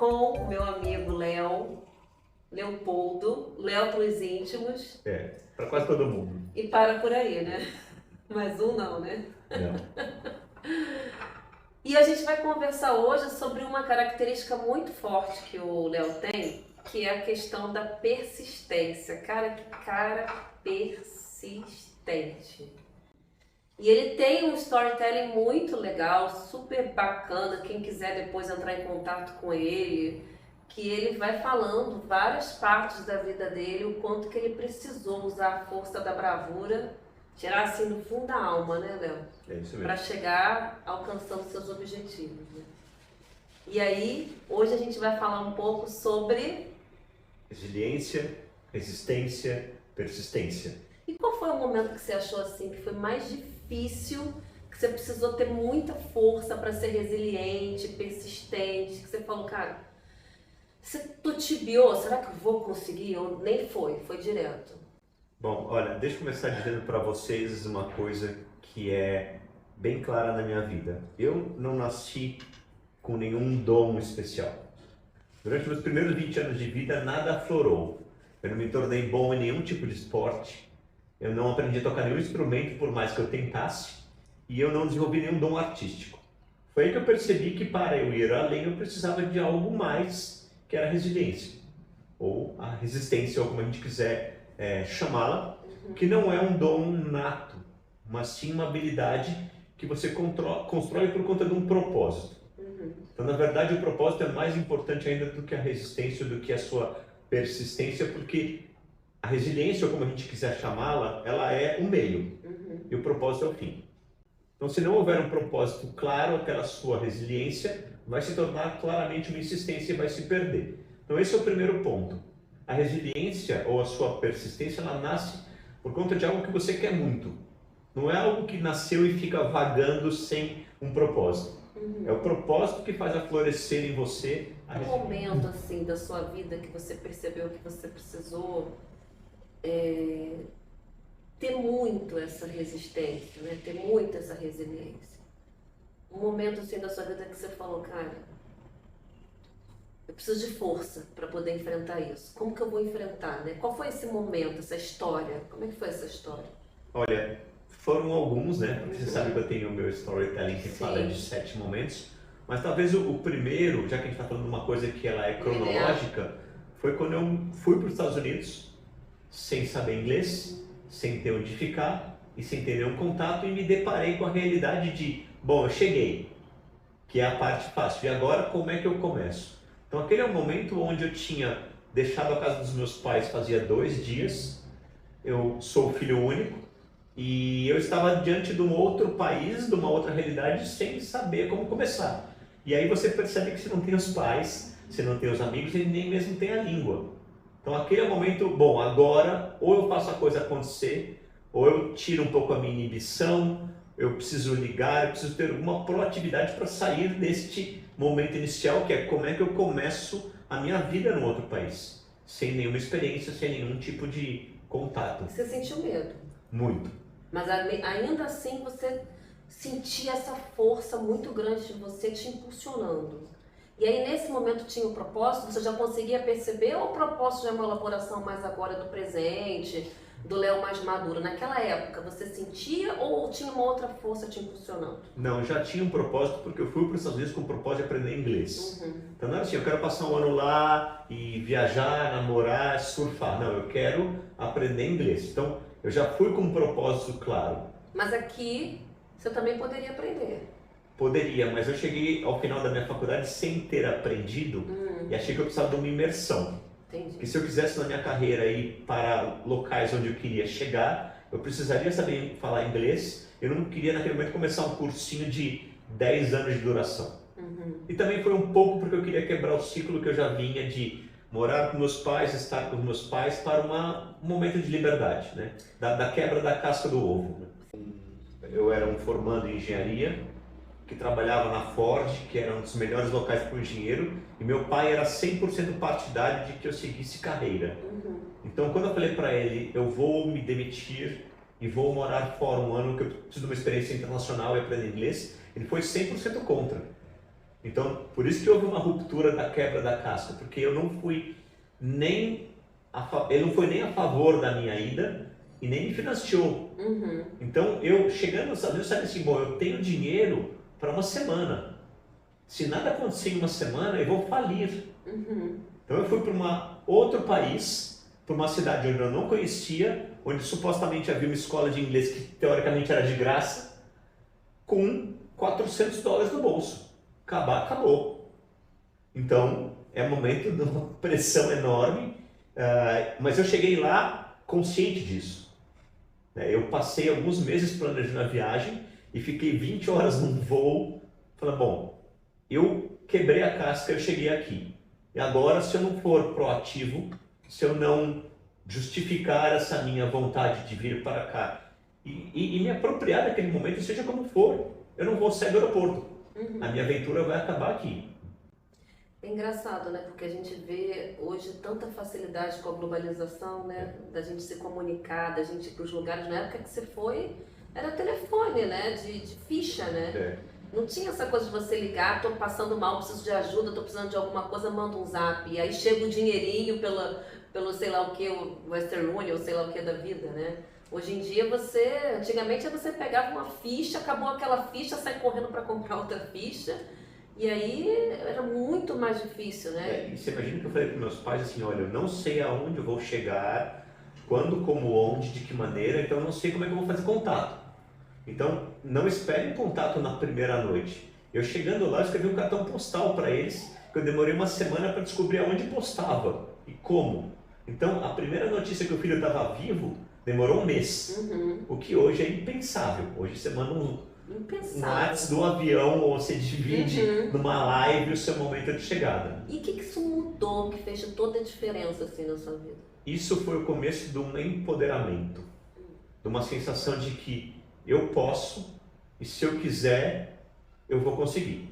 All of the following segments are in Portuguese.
com o meu amigo Leopoldo, Léo para os íntimos Para quase todo mundo. e para por aí, né? Mais um não, né? Não. E a gente vai conversar hoje sobre uma característica muito forte que o Léo tem, que é a questão da persistência. Cara, que cara persistente. E ele tem um storytelling muito legal, super bacana. Quem quiser depois entrar em contato com ele, que ele vai falando várias partes da vida dele, o quanto que ele precisou usar a força da bravura, tirar assim do fundo da alma, né, Léo? É isso Para mesmo. chegar alcançando seus objetivos, né? E aí, hoje a gente vai falar um pouco sobre... Resiliência, resistência, persistência. E qual foi o momento que você achou assim que foi mais difícil, que você precisou ter muita força para ser resiliente, persistente, que você falou, cara, você tutibiou, será que eu vou conseguir? Ou nem foi, foi direto. Bom, olha, deixa eu começar dizendo para vocês uma coisa que é bem clara na minha vida. Eu não nasci com nenhum dom especial. Durante meus primeiros 20 anos de vida, nada aflorou. Eu não me tornei bom em nenhum tipo de esporte. Eu não aprendi a tocar nenhum instrumento, por mais que eu tentasse. E eu não desenvolvi nenhum dom artístico. Foi aí que eu percebi que para eu ir além, eu precisava de algo mais, que era a resiliência. Ou a resistência, ou como a gente quiser chamá-la, que não é um dom nato, mas sim uma habilidade que você constrói por conta de um propósito. Então, na verdade, o propósito é mais importante ainda do que a resistência, do que a sua persistência, porque a resiliência, ou como a gente quiser chamá-la, ela é o meio e o propósito é o fim. Então, se não houver um propósito claro, aquela sua resiliência vai se tornar claramente uma insistência e vai se perder. Então, esse é o primeiro ponto. A resiliência ou a sua persistência, ela nasce por conta de algo que você quer muito. Não é algo que nasceu e fica vagando sem um propósito. É o propósito que faz florescer em você a Um resiliência. momento assim da sua vida que você percebeu que você precisou ter muito essa resistência, né? Ter muito essa resiliência. Um momento assim da sua vida que você falou, cara, eu preciso de força para poder enfrentar isso. Como que eu vou enfrentar, né? Qual foi esse momento, essa história? Como é que foi essa história? Olha, foram alguns, né? Porque você sabe que eu tenho o meu storytelling que fala de Sim. 7 momentos. Mas talvez o primeiro, já que a gente está falando de uma coisa que ela é cronológica, foi quando eu fui para os Estados Unidos, sem saber inglês, sem ter onde ficar e sem ter nenhum contato, e me deparei com a realidade de, bom, eu cheguei, que é a parte fácil, e agora como é que eu começo? Então aquele é o momento onde eu tinha deixado a casa dos meus pais fazia 2 dias, eu sou filho único, e eu estava diante de um outro país, de uma outra realidade, sem saber como começar. E aí você percebe que você não tem os pais, você não tem os amigos e nem mesmo tem a língua. Então aquele é o momento, bom, agora ou eu faço a coisa acontecer, ou eu tiro um pouco a minha inibição, eu preciso ligar, eu preciso ter alguma proatividade para sair deste momento inicial, que é como é que eu começo a minha vida no outro país, sem nenhuma experiência, sem nenhum tipo de contato. Você sentiu medo, Muito. mas ainda assim você sentia essa força muito grande de você te impulsionando. E aí nesse momento tinha um propósito, você já conseguia perceber ou o propósito já é uma elaboração mais agora do presente, do Léo mais maduro? Naquela época você sentia ou tinha uma outra força te impulsionando? Não, já tinha um propósito porque eu fui para os Estados Unidos com o propósito de aprender inglês. Então não era assim, eu quero passar um ano lá e viajar, namorar, surfar. Não, eu quero aprender inglês. Então eu já fui com um propósito claro. Mas aqui você também poderia aprender. Poderia, mas eu cheguei ao final da minha faculdade sem ter aprendido e achei que eu precisava de uma imersão. Entendi. Porque se eu quisesse na minha carreira ir para locais onde eu queria chegar, eu precisaria saber falar inglês. Eu não queria naquele momento começar um cursinho de 10 anos de duração. E também foi um pouco porque eu queria quebrar o ciclo que eu já vinha de morar com meus pais, estar com meus pais para um momento de liberdade, né? Da quebra da casca do ovo. Eu era um formando em engenharia, que trabalhava na Ford, que era um dos melhores locais para o engenheiro, e meu pai era 100% partidário de que eu seguisse carreira. Então, quando eu falei para ele, eu vou me demitir e vou morar fora um ano, que eu preciso de uma experiência internacional e aprender inglês, ele foi 100% contra. Então, por isso que houve uma ruptura da quebra da casca, porque eu não fui ele não foi nem a favor da minha ida e nem me financiou. Então, eu chegando nos Estados Unidos, sabe assim, bom, eu tenho dinheiro para uma semana. Se nada acontecer em uma semana, eu vou falir. Então, eu fui para outro país, para uma cidade onde eu não conhecia, onde supostamente havia uma escola de inglês que teoricamente era de graça, com $400 no bolso. Acabar, acabou. Então, é um momento de uma pressão enorme, mas eu cheguei lá consciente disso. Eu passei alguns meses planejando a viagem e fiquei 20 horas num voo, falando, bom, eu quebrei a casca, eu cheguei aqui. E agora, se eu não for proativo, se eu não justificar essa minha vontade de vir para cá e me apropriar daquele momento, seja como for, eu não vou sair do aeroporto. A minha aventura vai acabar aqui. É engraçado, né? Porque a gente vê hoje tanta facilidade com a globalização, né? Da gente se comunicar, da gente ir para os lugares. Na época que você foi, era telefone, né? De ficha, né? Não tinha essa coisa de você ligar, tô passando mal, preciso de ajuda, tô precisando de alguma coisa, manda um zap. E aí chega o dinheirinho pelo sei lá o que, o Western Union, ou sei lá o que da vida, né? Hoje em dia antigamente você pegava uma ficha, acabou aquela ficha, sai correndo para comprar outra ficha. E aí era muito mais difícil, né? E você imagina que eu falei para meus pais assim, olha, eu não sei aonde eu vou chegar, quando, como, onde, de que maneira, então eu não sei como é que eu vou fazer contato. Então, não esperem contato na primeira noite. Eu chegando lá, eu escrevi um cartão postal para eles, que eu demorei uma semana para descobrir aonde postava e como. Então, a primeira notícia que o filho estava vivo demorou um mês, o que hoje é impensável. Hoje você manda um WhatsApp do avião ou você divide numa live o seu momento de chegada. E o que isso mudou, que fez toda a diferença assim na sua vida? Isso foi o começo de um empoderamento, de uma sensação de que eu posso e se eu quiser, eu vou conseguir.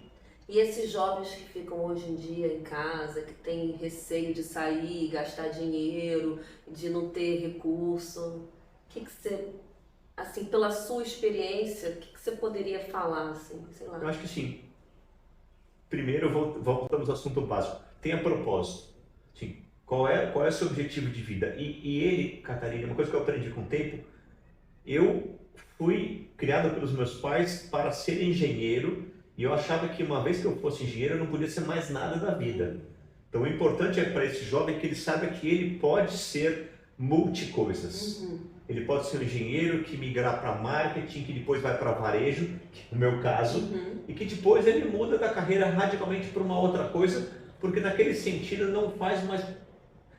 E esses jovens que ficam hoje em dia em casa, que têm receio de sair, gastar dinheiro, de não ter recurso, o que você, assim, pela sua experiência, o que você poderia falar, assim, sei lá? Eu acho que sim. Primeiro, voltamos ao assunto básico. Tenha propósito. Sim. Qual é o seu objetivo de vida? E ele, Catarina, uma coisa que eu aprendi com o tempo, eu fui criado pelos meus pais para ser engenheiro e eu achava que uma vez que eu fosse engenheiro eu não podia ser mais nada da vida. Então o importante é para esse jovem que ele saiba que ele pode ser multicoisas. Ele pode ser um engenheiro que migrar para marketing, que depois vai para varejo, que é o meu caso, e que depois ele muda da carreira radicalmente para uma outra coisa, porque naquele sentido não faz mais,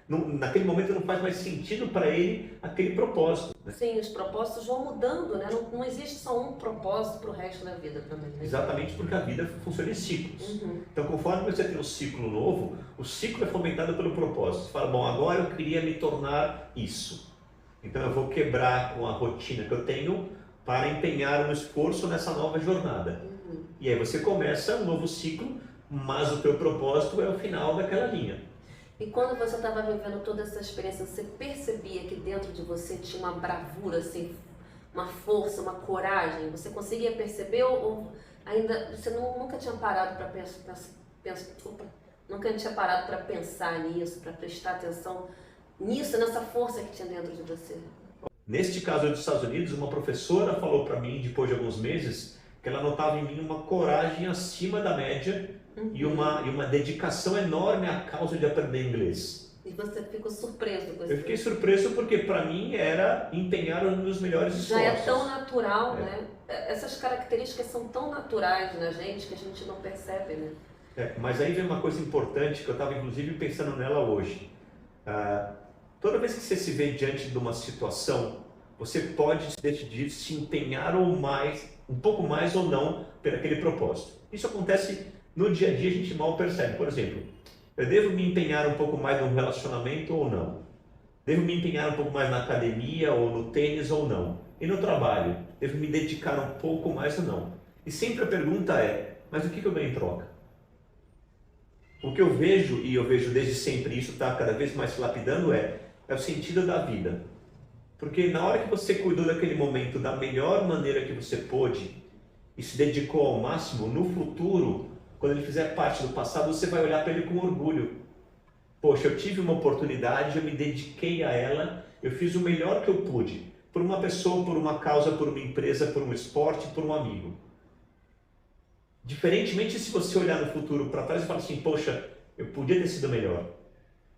naquele momento não faz mais sentido para ele aquele propósito. Né? Sim, os propósitos vão mudando, né? Não existe só um propósito para o resto da vida também. Né? Exatamente, porque a vida funciona em ciclos. Então, conforme você tem um ciclo novo, o ciclo é fomentado pelo propósito. Você fala, bom, agora eu queria me tornar isso. Então eu vou quebrar com a rotina que eu tenho para empenhar um esforço nessa nova jornada. E aí você começa um novo ciclo, mas o teu propósito é o final daquela linha. E quando você estava vivendo toda essa experiência, você percebia que dentro de você tinha uma bravura, assim, uma força, uma coragem? Você conseguia perceber ou ainda você nunca tinha parado para pensar nisso, para prestar atenção nisso, nessa força que tinha dentro de você? Neste caso dos Estados Unidos, uma professora falou para mim, depois de alguns meses, que ela notava em mim uma coragem acima da média e uma dedicação enorme à causa de aprender inglês. E você ficou surpreso com isso? Eu fiquei surpreso porque para mim era empenhar os meus melhores esforços. Já é tão natural, né? Essas características são tão naturais na gente que a gente não percebe, né? Mas aí vem uma coisa importante que eu estava inclusive pensando nela hoje. Toda vez que você se vê diante de uma situação, você pode decidir se empenhar um pouco mais ou não por aquele propósito. Isso acontece no dia a dia, a gente mal percebe. Por exemplo, eu devo me empenhar um pouco mais no relacionamento ou não? Devo me empenhar um pouco mais na academia ou no tênis ou não? E no trabalho, devo me dedicar um pouco mais ou não? E sempre a pergunta é, mas o que eu ganho em troca? O que eu vejo, e eu vejo desde sempre, isso está cada vez mais se lapidando, é o sentido da vida. Porque na hora que você cuidou daquele momento da melhor maneira que você pôde e se dedicou ao máximo, no futuro, quando ele fizer parte do passado, você vai olhar para ele com orgulho. Poxa, eu tive uma oportunidade, eu me dediquei a ela, eu fiz o melhor que eu pude. Por uma pessoa, por uma causa, por uma empresa, por um esporte, por um amigo. Diferentemente se você olhar no futuro para trás e falar assim, poxa, eu podia ter sido melhor.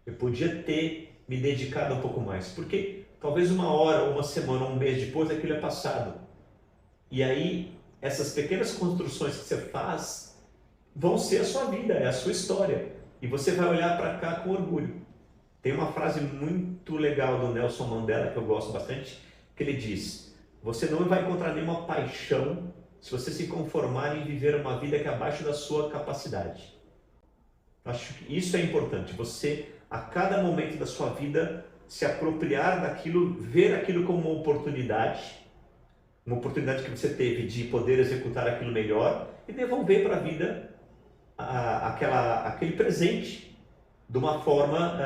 Eu podia ter me dedicado um pouco mais. Porque talvez uma hora, uma semana, um mês depois, aquilo é passado. E aí, essas pequenas construções que você faz vão ser a sua vida, é a sua história. E você vai olhar para cá com orgulho. Tem uma frase muito legal do Nelson Mandela, que eu gosto bastante, que ele diz, você não vai encontrar nenhuma paixão se você se conformar em viver uma vida que é abaixo da sua capacidade. Acho que isso é importante, você, a cada momento da sua vida, se apropriar daquilo, ver aquilo como uma oportunidade que você teve de poder executar aquilo melhor e devolver para a vida aquele presente de uma forma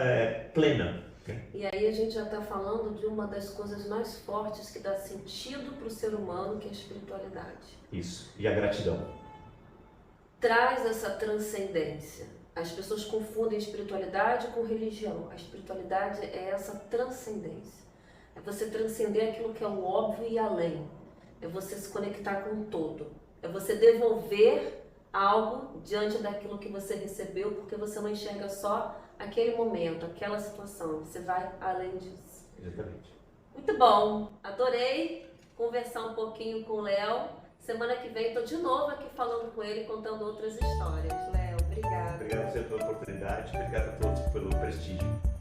plena. E aí a gente já está falando de uma das coisas mais fortes que dá sentido para o ser humano, que é a espiritualidade. Isso, e a gratidão. Traz essa transcendência. As pessoas confundem espiritualidade com religião. A espiritualidade é essa transcendência. É você transcender aquilo que é o óbvio e além. É você se conectar com o todo. É você devolver algo diante daquilo que você recebeu, porque você não enxerga só aquele momento, aquela situação. Você vai além disso. Exatamente. Muito bom. Adorei conversar um pouquinho com o Léo. Semana que vem estou de novo aqui falando com ele, contando outras histórias. Léo, obrigada. Obrigado a você pela oportunidade, obrigado a todos pelo prestígio.